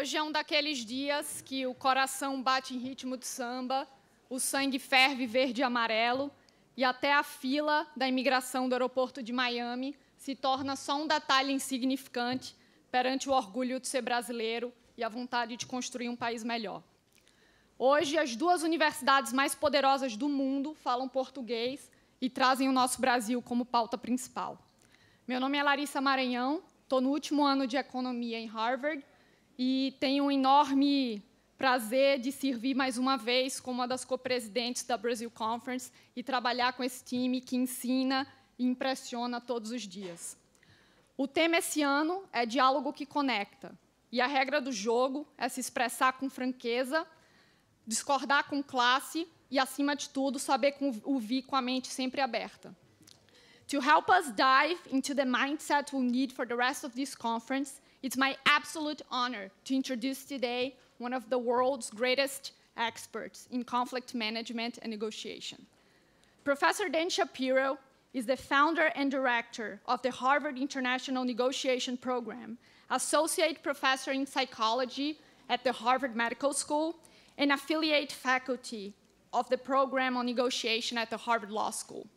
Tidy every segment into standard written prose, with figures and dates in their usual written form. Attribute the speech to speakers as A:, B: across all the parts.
A: Hoje é um daqueles dias que o coração bate em ritmo de samba, o sangue ferve verde e amarelo, e até a fila da imigração do aeroporto de Miami se torna só um detalhe insignificante perante o orgulho de ser brasileiro e a vontade de construir um país melhor. Hoje, as duas universidades mais poderosas do mundo falam português e trazem o nosso Brasil como pauta principal. Meu nome é Larissa Maranhão, estou no último ano de Economia em Harvard e tenho um enorme prazer de servir mais uma vez como uma das co-presidentes da Brazil Conference e trabalhar com esse time que ensina e impressiona todos os dias. O tema esse ano é diálogo que conecta, e a regra do jogo é se expressar com franqueza, discordar com classe e, acima de tudo, saber ouvir com a mente sempre aberta. To help us dive into the mindset we'll need for the rest of this conference, it's my absolute honor to introduce today one of the world's greatest experts in conflict management and negotiation. Professor Dan Shapiro is the founder and director of the Harvard International Negotiation Program, associate professor in psychology at the Harvard Medical School, and affiliate faculty of the program on negotiation at the Harvard Law School.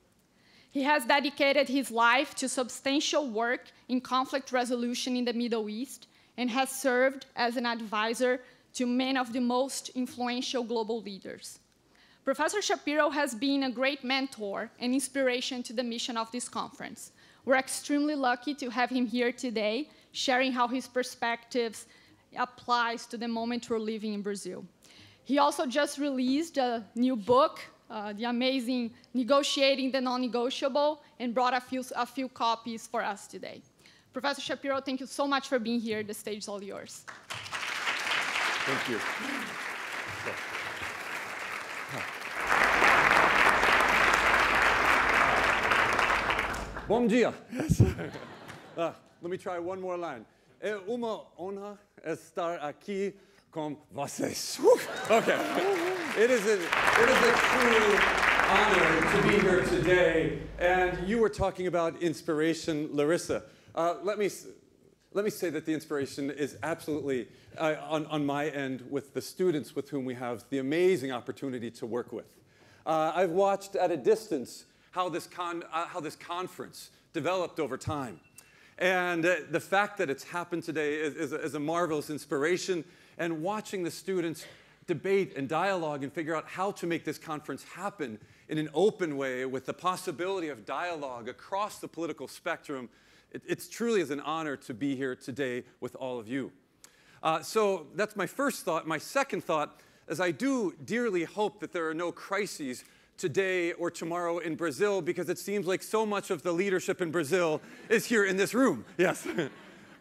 A: He has dedicated his life to substantial work in conflict resolution in the Middle East and has served as an advisor to many of the most influential global leaders. Professor Shapiro has been a great mentor and inspiration to the mission of this conference. We're extremely lucky to have him here today, sharing how his perspectives applies to the moment we're living in Brazil. He also just released a new book, the amazing Negotiating the Non-Negotiable, and brought a few copies for us today. Professor Shapiro, thank you so much for being here. The stage is all yours.
B: Thank you. Bom dia. Let me try one more line. É uma honra estar aqui com vocês. Okay. It is a true honor to be here today. And you were talking about inspiration, Larissa. Let me say that the inspiration is absolutely on my end with the students with whom we have the amazing opportunity to work with. I've watched at a distance how this conference developed over time. And the fact that it's happened today is a marvelous inspiration. And watching the students debate and dialogue and figure out how to make this conference happen in an open way with the possibility of dialogue across the political spectrum, it's truly is an honor to be here today with all of you. So that's my first thought. My second thought is I do dearly hope that there are no crises today or tomorrow in Brazil, because it seems like so much of the leadership in Brazil is here in this room. Yes.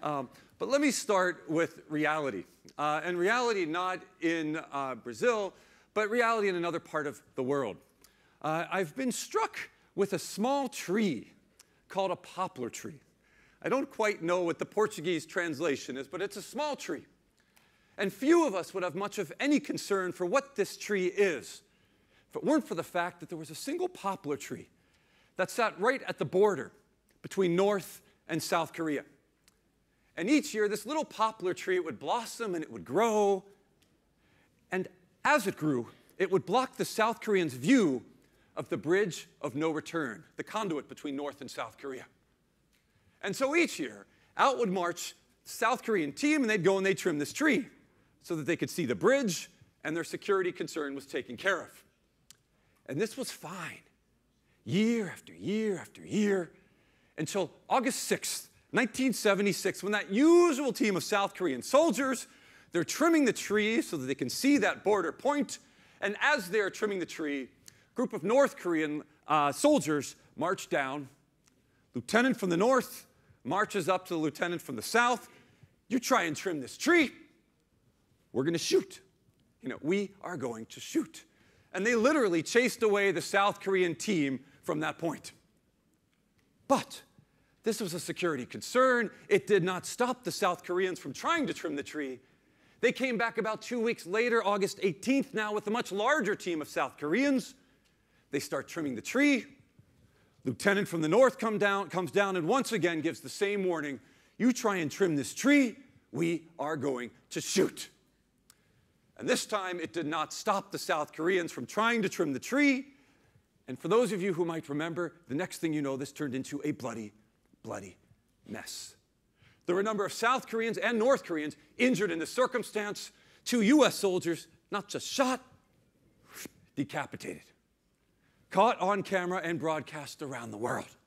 B: But let me start with reality. And reality not in Brazil, but reality in another part of the world. I've been struck with a small tree called a poplar tree. I don't quite know what the Portuguese translation is, but it's a small tree. And few of us would have much of any concern for what this tree is if it weren't for the fact that there was a single poplar tree that sat right at the border between North and South Korea. And each year, this little poplar tree, it would blossom and it would grow. And as it grew, it would block the South Koreans' view of the bridge of no return, the conduit between North and South Korea. And so each year, out would march the South Korean team, and they'd go and they'd trim this tree so that they could see the bridge, and their security concern was taken care of. And this was fine, year after year after year, until August 6th, 1976, when that usual team of South Korean soldiers, they're trimming the tree so that they can see that border point. And as they're trimming the tree, a group of North Korean soldiers march down. Lieutenant from the north marches up to the lieutenant from the south. You try and trim this tree, we're going to shoot. You know, we are going to shoot. And they literally chased away the South Korean team from that point. But this was a security concern. It did not stop the South Koreans from trying to trim the tree. They came back about 2 weeks later, August 18th, now with a much larger team of South Koreans. They start trimming the tree. Lieutenant from the north comes down and once again gives the same warning. You try and trim this tree, we are going to shoot. And this time, it did not stop the South Koreans from trying to trim the tree. And for those of you who might remember, the next thing you know, this turned into a bloody, bloody mess. There were a number of South Koreans and North Koreans injured in this circumstance. 2 U.S. soldiers, not just shot, decapitated. Caught on camera and broadcast around the world.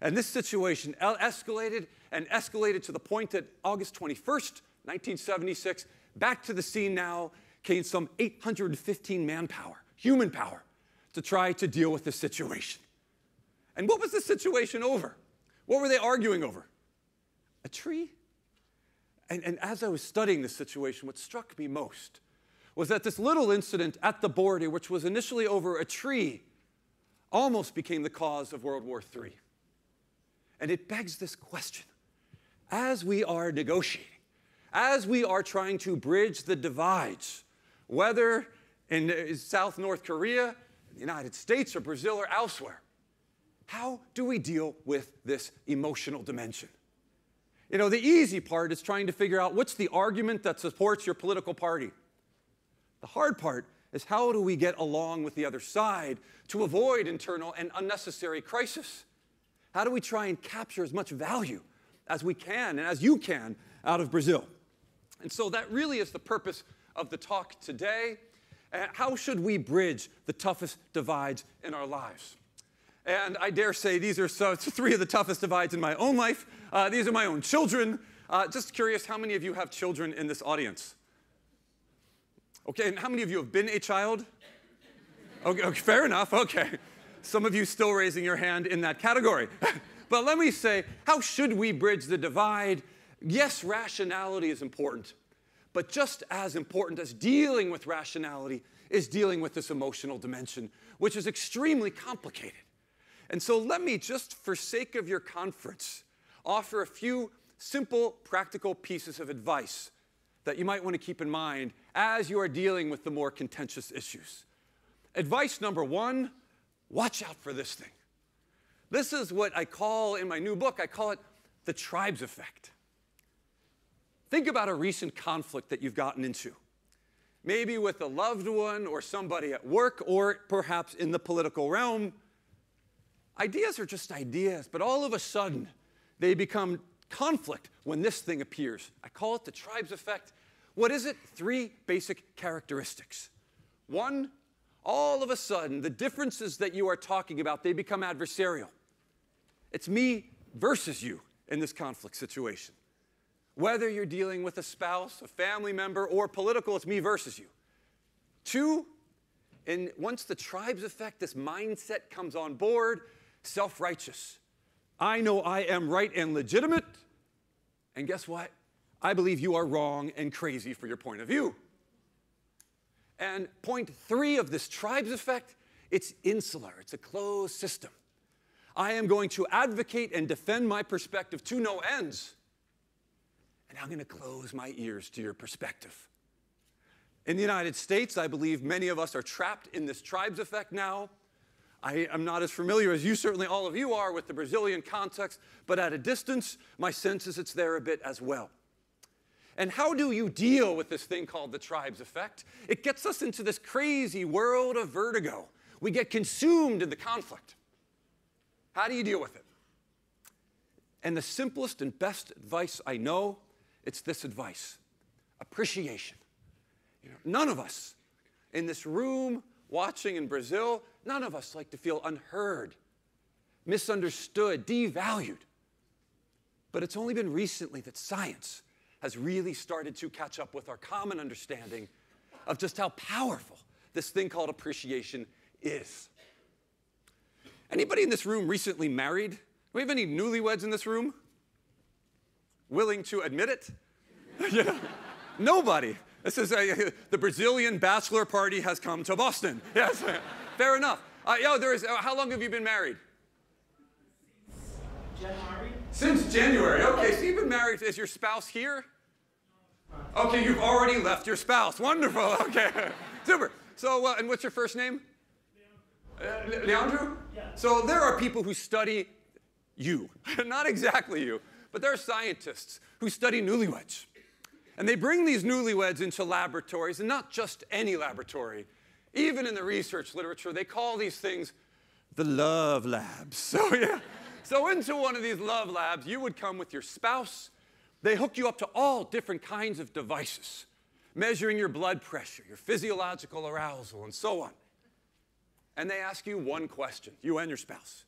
B: And this situation escalated and escalated to the point that August 21st, 1976, back to the scene now came some 815 manpower, human power, to try to deal with this situation. And what was the situation over? What were they arguing over? A tree? And as I was studying this situation, what struck me most was that this little incident at the border, which was initially over a tree, almost became the cause of World War III. And it begs this question. As we are negotiating, as we are trying to bridge the divides, whether in South North Korea, the United States, or Brazil, or elsewhere, how do we deal with this emotional dimension? You know, the easy part is trying to figure out what's the argument that supports your political party. The hard part is how do we get along with the other side to avoid internal and unnecessary crisis? How do we try and capture as much value as we can and as you can out of Brazil? And so that really is the purpose of the talk today. How should we bridge the toughest divides in our lives? And I dare say these are 3 of the toughest divides in my own life. These are my own children. Just curious, how many of you have children in this audience? Okay, and how many of you have been a child? Okay, fair enough, okay. Some of you still raising your hand in that category. But let me say, how should we bridge the divide? Yes, rationality is important. But just as important as dealing with rationality is dealing with this emotional dimension, which is extremely complicated. And so let me, just for sake of your conference, offer a few simple, practical pieces of advice that you might want to keep in mind as you are dealing with the more contentious issues. Advice number 1, watch out for this thing. This is what I call, in my new book, I call it the tribes effect. Think about a recent conflict that you've gotten into. Maybe with a loved one or somebody at work or perhaps in the political realm. Ideas are just ideas, but all of a sudden, they become conflict when this thing appears. I call it the tribes effect. What is it? 3 basic characteristics. 1, all of a sudden, the differences that you are talking about, they become adversarial. It's me versus you in this conflict situation. Whether you're dealing with a spouse, a family member, or political, it's me versus you. 2, and once the tribes effect, this mindset comes on board, self-righteous. I know I am right and legitimate, and guess what? I believe you are wrong and crazy for your point of view. And point 3 of this tribes effect, it's insular. It's a closed system. I am going to advocate and defend my perspective to no ends, and I'm going to close my ears to your perspective. In the United States, I believe many of us are trapped in this tribes effect now. I am not as familiar as you, certainly all of you are, with the Brazilian context, but at a distance, my sense is it's there a bit as well. And how do you deal with this thing called the tribes effect? It gets us into this crazy world of vertigo. We get consumed in the conflict. How do you deal with it? And the simplest and best advice I know, it's this advice: appreciation. You know, none of us in this room watching in Brazil, none of us like to feel unheard, misunderstood, devalued. But it's only been recently that science has really started to catch up with our common understanding of just how powerful this thing called appreciation is. Anybody in this room recently married? Do we have any newlyweds in this room? Willing to admit it? Yeah. Nobody. This is the Brazilian bachelor party has come to Boston. Yes, fair enough. How long have you been married?
C: January.
B: Since January. Okay, so you've been married. Is your spouse here? Okay, you've already left your spouse. Wonderful. Okay, super. So, and what's your first name? Leandro?
C: Yeah.
B: So there are people who study you. Not exactly you, but there are scientists who study newlyweds. And they bring these newlyweds into laboratories, and not just any laboratory. Even in the research literature, they call these things the love labs. So yeah, so into one of these love labs, you would come with your spouse. They hook you up to all different kinds of devices, measuring your blood pressure, your physiological arousal, and so on. And they ask you one question, you and your spouse.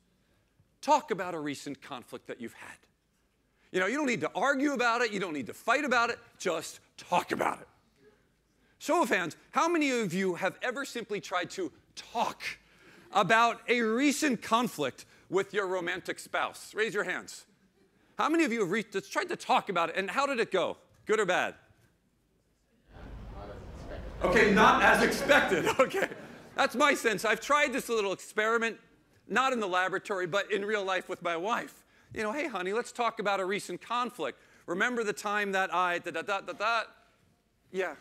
B: Talk about a recent conflict that you've had. You know, you don't need to argue about it. You don't need to fight about it. Just talk about it. Show of hands, how many of you have ever simply tried to talk about a recent conflict with your romantic spouse? Raise your hands. How many of you have tried to talk about it, and how did it go? Good or bad? Okay, not as expected. Okay, that's my sense. I've tried this little experiment, not in the laboratory, but in real life with my wife. You know, hey, honey, let's talk about a recent conflict. Remember the time that I, Yeah,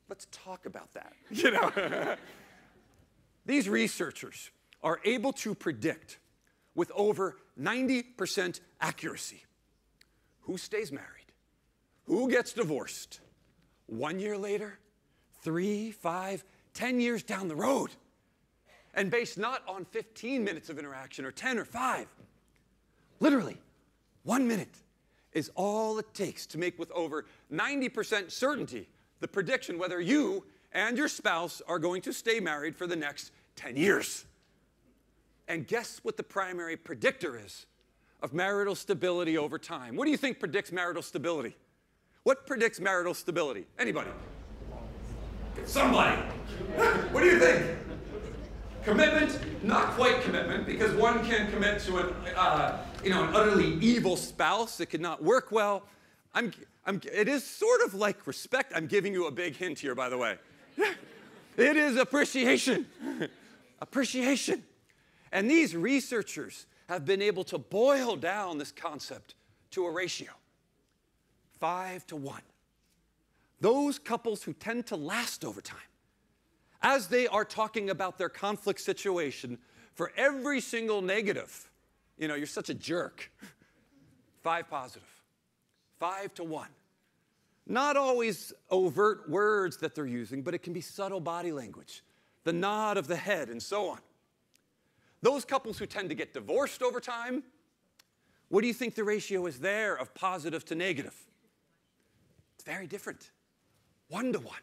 B: let's talk about that, you know. These researchers are able to predict with over 90% accuracy who stays married, who gets divorced 1 year later, 3, 5, 10 years down the road, and based not on 15 minutes of interaction or 10 or 5. Literally, 1 minute is all it takes to make with over 90% certainty the prediction whether you and your spouse are going to stay married for the next 10 years. And guess what the primary predictor is of marital stability over time? What do you think predicts marital stability? What predicts marital stability? Anybody? Somebody. What do you think? Commitment? Not quite commitment, because one can commit to an utterly evil spouse. It could not work well. It is sort of like respect. I'm giving you a big hint here, by the way. It is appreciation. Appreciation. And these researchers have been able to boil down this concept to a ratio. 5 to 1. Those couples who tend to last over time, as they are talking about their conflict situation, for every single negative, you know, you're such a jerk, 5 positive. 5 to 1. Not always overt words that they're using, but it can be subtle body language, the nod of the head, and so on. Those couples who tend to get divorced over time, what do you think the ratio is there of positive to negative? It's very different. 1 to 1.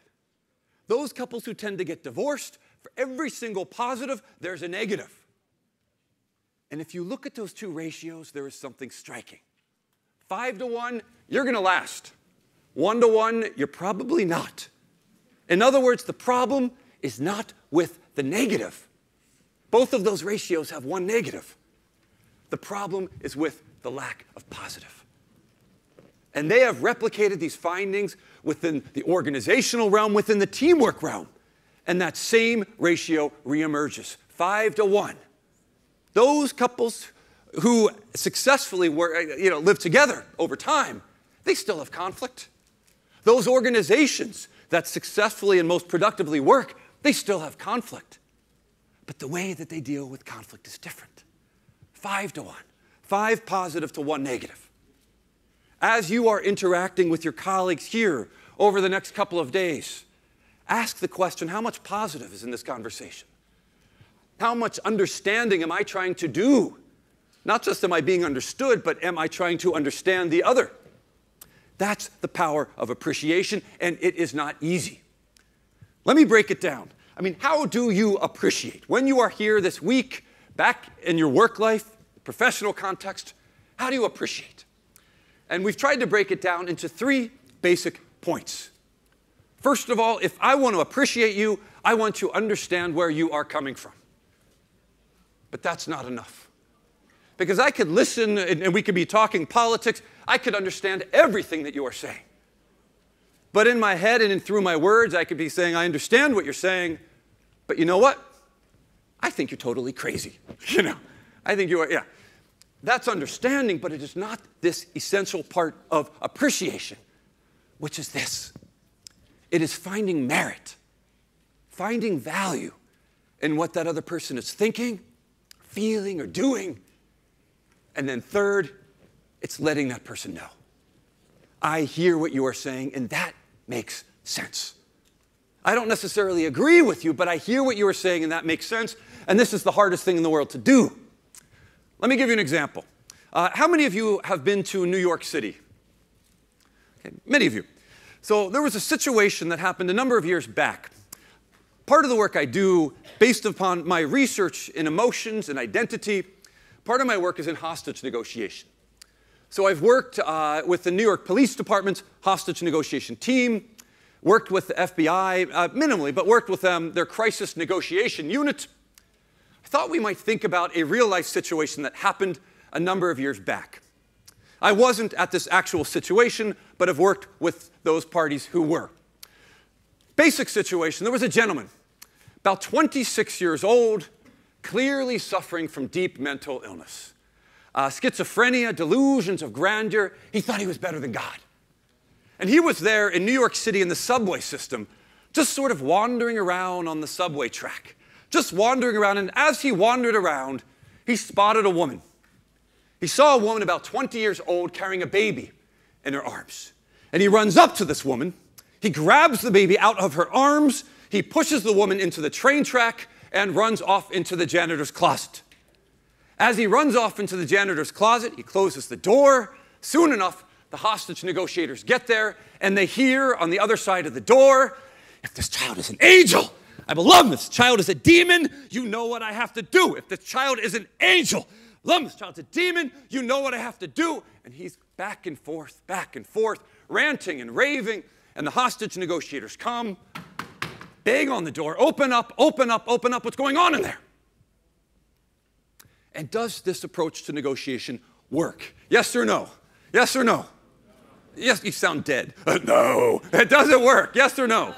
B: Those couples who tend to get divorced, for every single positive, there's a negative. And if you look at those two ratios, there is something striking. 5 to 1, you're going to last. 1 to 1, you're probably not. In other words, the problem is not with the negative. Both of those ratios have one negative. The problem is with the lack of positive. And they have replicated these findings within the organizational realm, within the teamwork realm. And that same ratio reemerges, 5 to 1. Those couples who successfully live together over time, they still have conflict. Those organizations that successfully and most productively work, they still have conflict. But the way that they deal with conflict is different. 5 to 1. 5 positive to 1 negative. As you are interacting with your colleagues here over the next couple of days, ask the question, how much positive is in this conversation? How much understanding am I trying to do? Not just am I being understood, but am I trying to understand the other? That's the power of appreciation, and it is not easy. Let me break it down. I mean, how do you appreciate? When you are here this week, back in your work life, professional context, how do you appreciate? And we've tried to break it down into 3 basic points. First of all, if I want to appreciate you, I want to understand where you are coming from. But that's not enough. Because I could listen, and we could be talking politics, I could understand everything that you are saying. But in my head and through my words, I could be saying, I understand what you're saying, but you know what? I think you're totally crazy. You know, I think you are, yeah. That's understanding, but it is not this essential part of appreciation, which is this. It is finding merit, finding value in what that other person is thinking, feeling, or doing. And then third, it's letting that person know. I hear what you are saying, and that makes sense. I don't necessarily agree with you, but I hear what you are saying, and that makes sense. And this is the hardest thing in the world to do. Let me give you an example. How many of you have been to New York City? Okay, many of you. So there was a situation that happened a number of years back. Part of the work I do, based upon my research in emotions and identity, part of my work is in hostage negotiation. So I've worked with the New York Police Department's hostage negotiation team, worked with the FBI, minimally, but worked with their crisis negotiation unit. I thought we might think about a real-life situation that happened a number of years back. I wasn't at this actual situation, but have worked with those parties who were. Basic situation, there was a gentleman, about 26 years old, clearly suffering from deep mental illness. Schizophrenia, delusions of grandeur. He thought he was better than God. And he was there in New York City in the subway system, just sort of wandering around on the subway track. Just wandering around, and as he wandered around, he spotted a woman. He saw a woman about 20 years old carrying a baby in her arms. And he runs up to this woman. He grabs the baby out of her arms. He pushes the woman into the train track and runs off into the janitor's closet. As he runs off into the janitor's closet, he closes the door. Soon enough, the hostage negotiators get there, and they hear on the other side of the door, if this child is an angel, I will love this child is a demon, you know what I have to do. If this child is an angel, love this child's a demon, you know what I have to do. And he's back and forth, ranting and raving, and the hostage negotiators come, bang on the door, open up, what's going on in there? And does this approach to negotiation work? Yes or no? Yes or no? Yes, you sound dead. No, it doesn't work. Yes or no?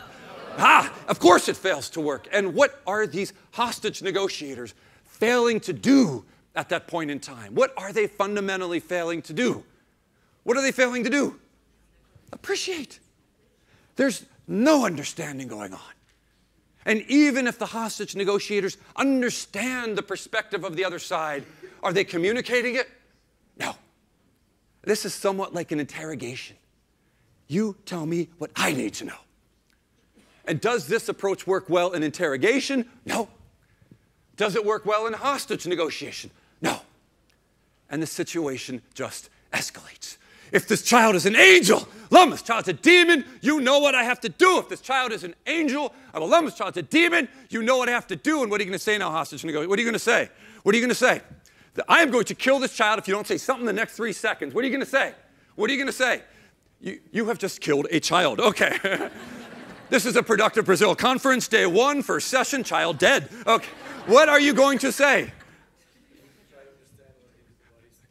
B: Of course it fails to work. And what are these hostage negotiators failing to do at that point in time? What are they fundamentally failing to do? What are they failing to do? Appreciate. There's no understanding going on. And even if the hostage negotiators understand the perspective of the other side, are they communicating it? No. This is somewhat like an interrogation. You tell me what I need to know. And does this approach work well in interrogation? No. Does it work well in hostage negotiation? No. And the situation just escalates. If this child is an angel, love this child's a demon, you know what I have to do. If this child is an angel, I will love this child's a demon, you know what I have to do. And what are you going to say now, hostage negotiator? What are you going to say? What are you going to say? That I am going to kill this child if you don't say something in the next 3 seconds. What are you going to say? What are you going to say? You have just killed a child. Okay. This is a Productive Brazil conference, day 1, first session, child dead. Okay. What are you going to say?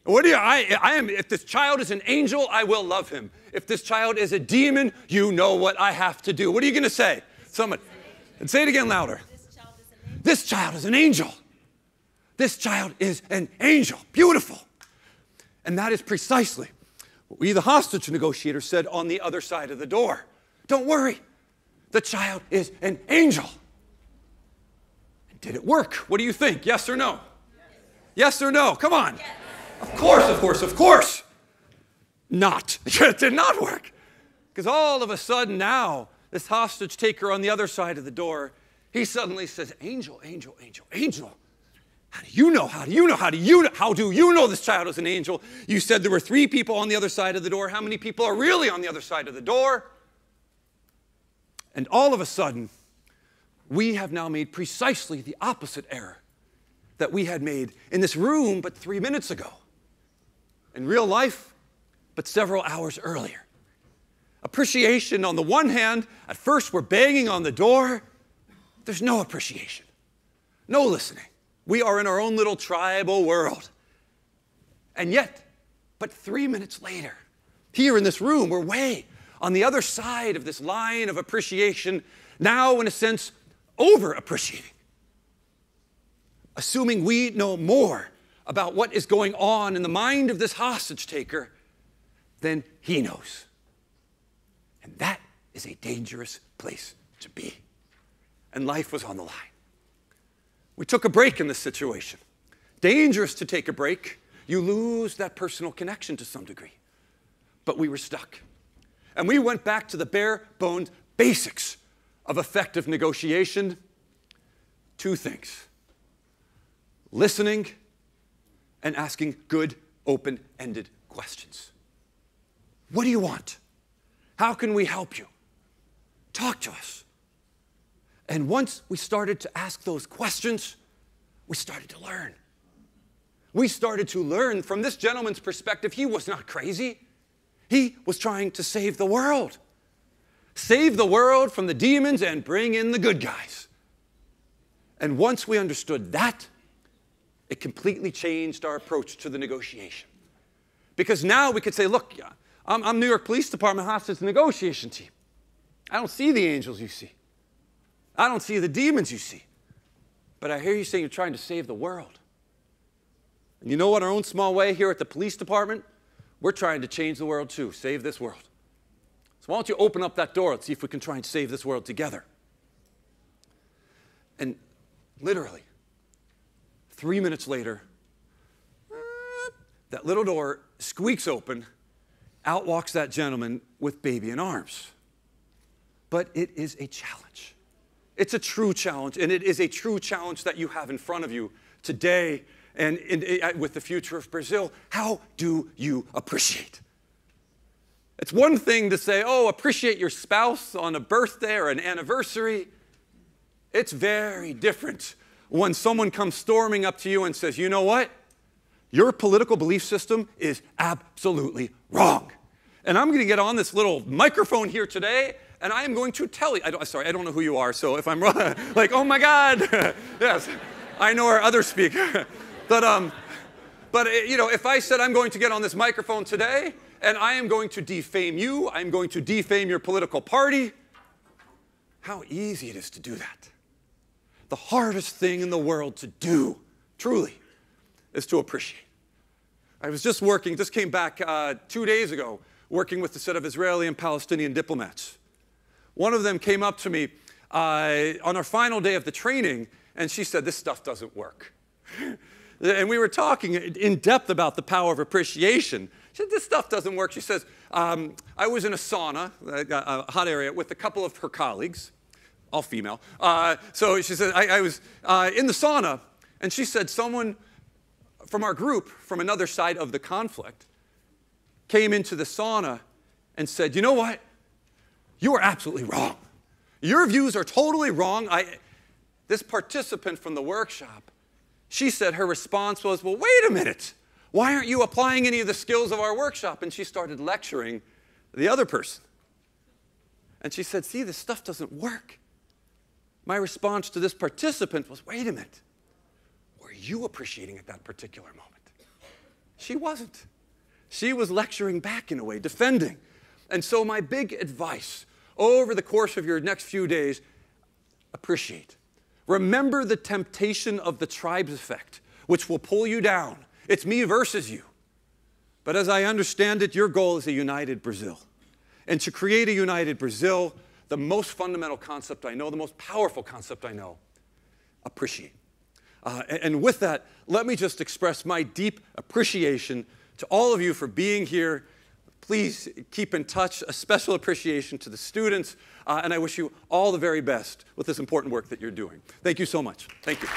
B: What do you, if this child is an angel, I will love him. If this child is a demon, you know what I have to do. What are you going to say? Someone, and say it again louder. This child is an angel. This child is an angel. Beautiful. And that is precisely what we, the hostage negotiators, said on the other side of the door. Don't worry. The child is an angel. And did it work? What do you think? Yes or no? Yes or no? Come on. Of course. Not. It did not work. Because all of a sudden now, this hostage taker on the other side of the door, he suddenly says, angel. How do you know this child is an angel? You said there were 3 people on the other side of the door. How many people are really on the other side of the door? And all of a sudden, we have now made precisely the opposite error that we had made in this room but 3 minutes ago. In real life, but several hours earlier. Appreciation on the one hand, at first we're banging on the door. There's no appreciation, no listening. We are in our own little tribal world. And yet, but 3 minutes later, here in this room, we're way on the other side of this line of appreciation, now in a sense, over-appreciating. Assuming we know more about what is going on in the mind of this hostage taker than he knows. And that is a dangerous place to be. And life was on the line. We took a break in this situation. Dangerous to take a break. You lose that personal connection to some degree. But we were stuck. And we went back to the bare-bones basics of effective negotiation. 2 things: listening and asking good, open-ended questions. What do you want? How can we help you? Talk to us. And once we started to ask those questions, we started to learn. We started to learn from this gentleman's perspective. He was not crazy. He was trying to save the world. Save the world from the demons and bring in the good guys. And once we understood that, it completely changed our approach to the negotiation. Because now we could say, look, I'm New York Police Department hostage negotiation team. I don't see the angels you see. I don't see the demons you see. But I hear you saying you're trying to save the world. And you know what? Our own small way here at the police department, we're trying to change the world too, save this world. So why don't you open up that door? Let's see if we can try and save this world together. And literally, 3 minutes later, that little door squeaks open. Out walks that gentleman with baby in arms. But it is a challenge. It's a true challenge, and it is a true challenge that you have in front of you today and with the future of Brazil. How do you appreciate? It's one thing to say, oh, appreciate your spouse on a birthday or an anniversary. It's very different when someone comes storming up to you and says, you know what? Your political belief system is absolutely wrong. And I'm going to get on this little microphone here today, and I am going to tell you, I don't know who you are, so if I'm wrong, like, oh my God, yes, I know our other speaker. But you know, if I said I'm going to get on this microphone today, and I am going to defame you, I'm going to defame your political party, how easy it is to do that. The hardest thing in the world to do, truly, is to appreciate. I was just came back 2 days ago, working with a set of Israeli and Palestinian diplomats. One of them came up to me on our final day of the training, and she said, this stuff doesn't work. And we were talking in depth about the power of appreciation. She said, this stuff doesn't work. She says, I was in a sauna, a hot area, with a couple of her colleagues, all female. So she said, I was in the sauna, and she said, someone from our group, from another side of the conflict, came into the sauna and said, you know what? You are absolutely wrong. Your views are totally wrong. This participant from the workshop, she said her response was, well, wait a minute. Why aren't you applying any of the skills of our workshop? And she started lecturing the other person. And she said, see, this stuff doesn't work. My response to this participant was, wait a minute. Were you appreciating at that particular moment? She wasn't. She was lecturing back in a way, defending. And so my big advice over the course of your next few days, appreciate. Remember the temptation of the tribes effect, which will pull you down. It's me versus you. But as I understand it, your goal is a united Brazil. And to create a united Brazil, the most fundamental concept I know, the most powerful concept I know, appreciate. And with that, let me just express my deep appreciation to all of you for being here. Please keep in touch. A special appreciation to the students, and I wish you all the very best with this important work that you're doing. Thank you so much. Thank you.